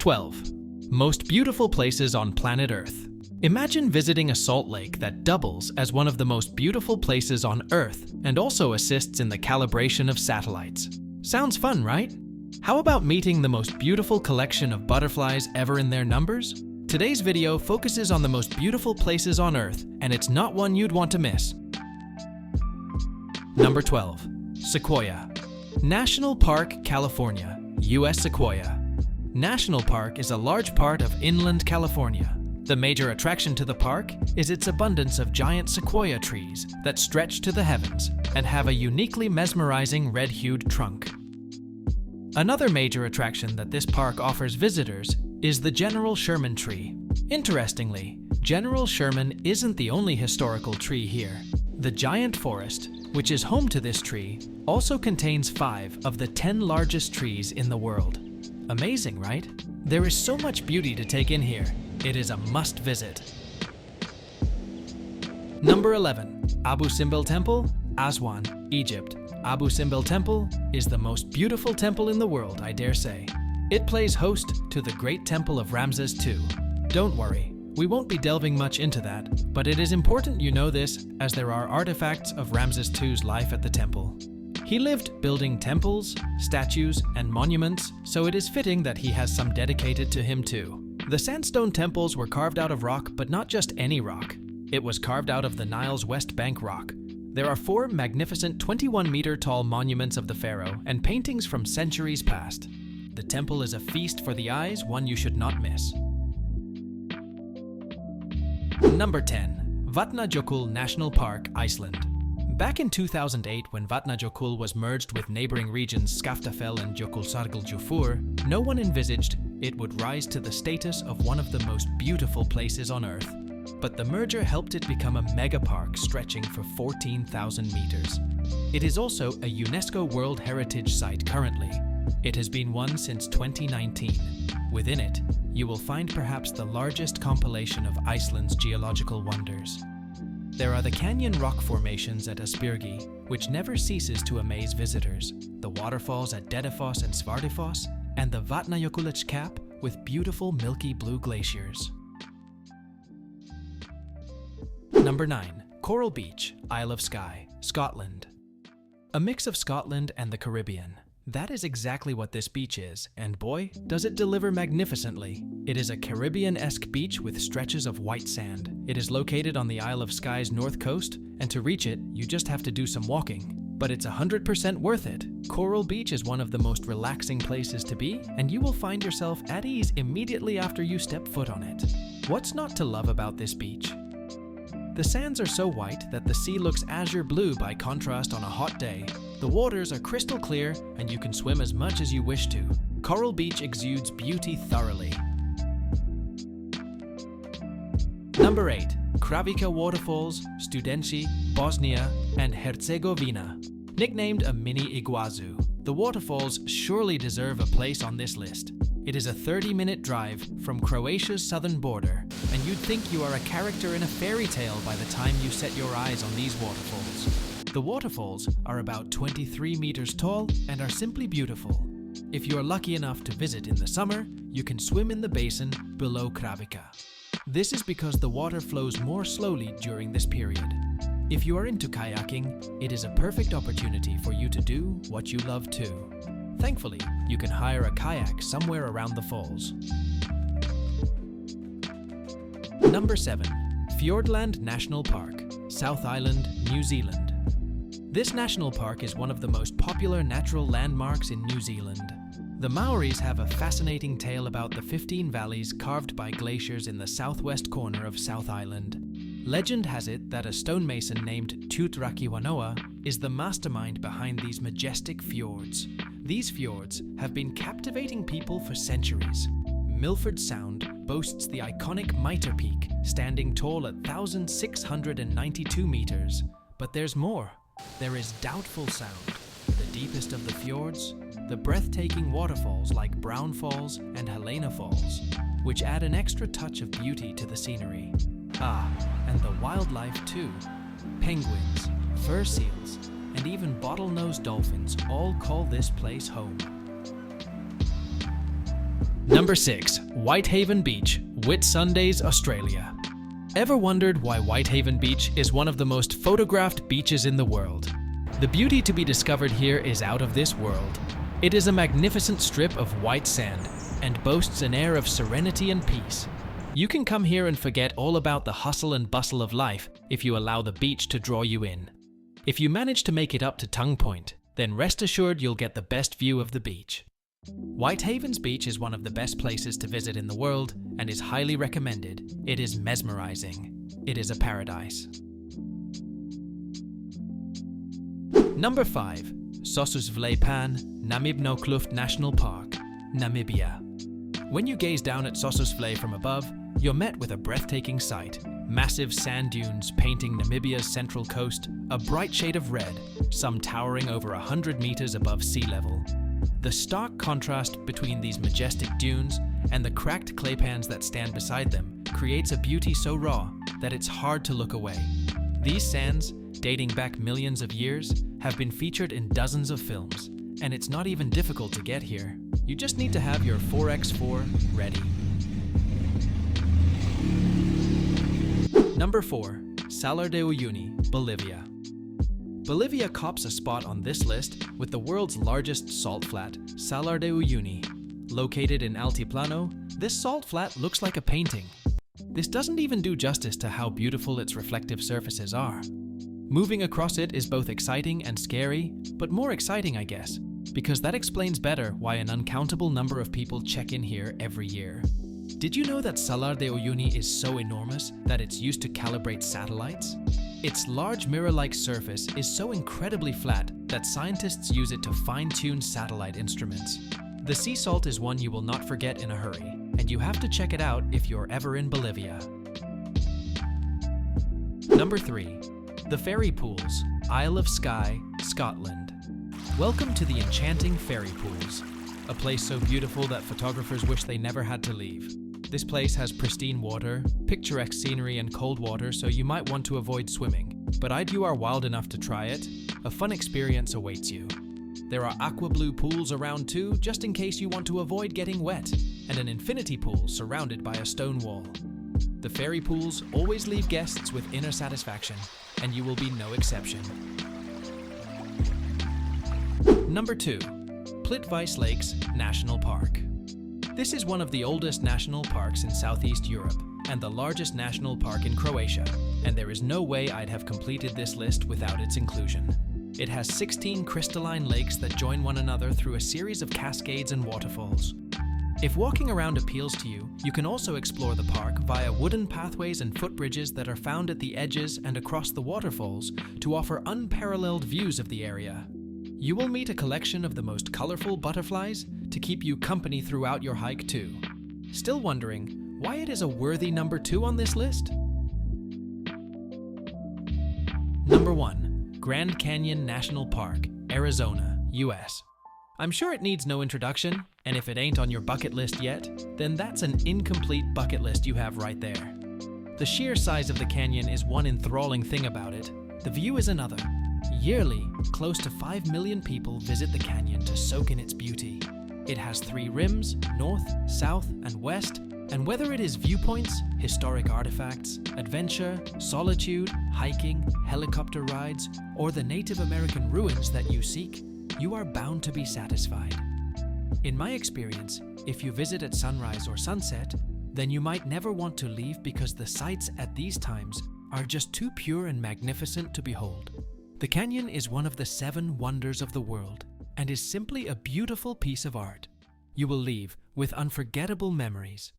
12. Most beautiful places on planet Earth. Imagine visiting a salt lake that doubles as one of the most beautiful places on Earth and also assists in the calibration of satellites. Sounds fun, right? How about meeting the most beautiful collection of butterflies ever in their numbers? Today's video focuses on the most beautiful places on Earth, and it's not one you'd want to miss. Number 12. Sequoia. National Park, California, U.S. Sequoia. National Park is a large part of inland California. The major attraction to the park is its abundance of giant sequoia trees that stretch to the heavens and have a uniquely mesmerizing red-hued trunk. Another major attraction that this park offers visitors is the General Sherman tree. Interestingly, General Sherman isn't the only historical tree here. The giant forest, which is home to this tree, also contains 5 of the 10 largest trees in the world. Amazing, right? There is so much beauty to take in here. It is a must visit. Number 11. Abu Simbel Temple, Aswan, Egypt. Abu Simbel Temple is the most beautiful temple in the world, I dare say. It plays host to the Great Temple of Ramses II. Don't worry, we won't be delving much into that, but it is important you know this as there are artifacts of Ramses II's life at the temple. He lived building temples, statues, and monuments, so it is fitting that he has some dedicated to him too. The sandstone temples were carved out of rock, but not just any rock. It was carved out of the Nile's West Bank rock. There are 4 magnificent 21-meter-tall monuments of the pharaoh and paintings from centuries past. The temple is a feast for the eyes, one you should not miss. Number 10. Vatnajökull National Park, Iceland. Back in 2008, when Vatnajökull was merged with neighboring regions Skaftafell and Jökulsárgljúfur, no one envisaged it would rise to the status of one of the most beautiful places on Earth. But the merger helped it become a megapark stretching for 14,000 meters. It is also a UNESCO World Heritage Site currently. It has been one since 2019. Within it, you will find perhaps the largest compilation of Iceland's geological wonders. There are the canyon rock formations at Asbyrgi, which never ceases to amaze visitors, the waterfalls at Dettifoss and Svartifoss, and the Vatnajökull cap with beautiful milky blue glaciers. Number 9. Coral Beach, Isle of Skye, Scotland. A mix of Scotland and the Caribbean. That is exactly what this beach is, and boy, does it deliver magnificently. It is a Caribbean-esque beach with stretches of white sand. It is located on the Isle of Skye's north coast, and to reach it, you just have to do some walking. But it's 100% worth it. Coral Beach is one of the most relaxing places to be, and you will find yourself at ease immediately after you step foot on it. What's not to love about this beach? The sands are so white that the sea looks azure blue by contrast on a hot day. The waters are crystal clear and you can swim as much as you wish to. Coral Beach exudes beauty thoroughly. Number 8. Kravica Waterfalls, Studenci, Bosnia, and Herzegovina. Nicknamed a mini Iguazu, the waterfalls surely deserve a place on this list. It is a 30-minute drive from Croatia's southern border, and you'd think you are a character in a fairy tale by the time you set your eyes on these waterfalls. The waterfalls are about 23 meters tall and are simply beautiful. If you are lucky enough to visit in the summer, you can swim in the basin below Kravica. This is because the water flows more slowly during this period. If you are into kayaking, it is a perfect opportunity for you to do what you love too. Thankfully, you can hire a kayak somewhere around the falls. Number 7. Fiordland National Park, South Island, New Zealand. This national park is one of the most popular natural landmarks in New Zealand. The Maoris have a fascinating tale about the 15 valleys carved by glaciers in the southwest corner of South Island. Legend has it that a stonemason named Tutrakiwanoa is the mastermind behind these majestic fjords. These fjords have been captivating people for centuries. Milford Sound boasts the iconic Mitre Peak, standing tall at 1,692 meters. But there's more. There is Doubtful Sound, the deepest of the fjords, the breathtaking waterfalls like Brown Falls and Helena Falls, which add an extra touch of beauty to the scenery. Ah, and the wildlife too. Penguins, fur seals, and even bottlenose dolphins all call this place home. Number 6. Whitehaven Beach, Whitsundays, Australia. Ever wondered why Whitehaven Beach is one of the most photographed beaches in the world? The beauty to be discovered here is out of this world. It is a magnificent strip of white sand and boasts an air of serenity and peace. You can come here and forget all about the hustle and bustle of life if you allow the beach to draw you in. If you manage to make it up to Tongue Point, then rest assured you'll get the best view of the beach. Whitehaven's beach is one of the best places to visit in the world and is highly recommended. It is mesmerizing. It is a paradise. Number 5. Sossusvlei, Namib-Naukluft National Park, Namibia. When you gaze down at Sossusvlei from above, you're met with a breathtaking sight. Massive sand dunes painting Namibia's central coast a bright shade of red, some towering over 100 meters above sea level. The stark contrast between these majestic dunes and the cracked clay pans that stand beside them creates a beauty so raw that it's hard to look away. These sands, dating back millions of years, have been featured in dozens of films, and it's not even difficult to get here. You just need to have your 4x4 ready. Number 4. Salar de Uyuni, Bolivia. Bolivia cops a spot on this list with the world's largest salt flat, Salar de Uyuni. Located in Altiplano, this salt flat looks like a painting. This doesn't even do justice to how beautiful its reflective surfaces are. Moving across it is both exciting and scary, but more exciting, I guess, because that explains better why an uncountable number of people check in here every year. Did you know that Salar de Uyuni is so enormous that it's used to calibrate satellites? Its large mirror-like surface is so incredibly flat that scientists use it to fine-tune satellite instruments. The sea salt is one you will not forget in a hurry, and you have to check it out if you're ever in Bolivia. Number 3. The Fairy Pools, Isle of Skye, Scotland. Welcome to the enchanting Fairy Pools, a place so beautiful that photographers wish they never had to leave. This place has pristine water, picturesque scenery and cold water, so you might want to avoid swimming. But if you are wild enough to try it, a fun experience awaits you. There are aqua blue pools around too, just in case you want to avoid getting wet, and an infinity pool surrounded by a stone wall. The fairy pools always leave guests with inner satisfaction, and you will be no exception. Number 2. Plitvice Lakes National Park. This is one of the oldest national parks in Southeast Europe and the largest national park in Croatia, and there is no way I'd have completed this list without its inclusion. It has 16 crystalline lakes that join one another through a series of cascades and waterfalls. If walking around appeals to you, you can also explore the park via wooden pathways and footbridges that are found at the edges and across the waterfalls to offer unparalleled views of the area. You will meet a collection of the most colorful butterflies to keep you company throughout your hike too. Still wondering why it is a worthy number 2 on this list? Number 1. Grand Canyon National Park, Arizona, US. I'm sure it needs no introduction, and if it ain't on your bucket list yet, then that's an incomplete bucket list you have right there. The sheer size of the canyon is one enthralling thing about it. The view is another. Yearly, close to 5 million people visit the canyon to soak in its beauty. It has 3 rims, north, south, and west, and whether it is viewpoints, historic artifacts, adventure, solitude, hiking, helicopter rides, or the Native American ruins that you seek, you are bound to be satisfied. In my experience, if you visit at sunrise or sunset, then you might never want to leave because the sights at these times are just too pure and magnificent to behold. The canyon is one of the 7 wonders of the world and is simply a beautiful piece of art. You will leave with unforgettable memories.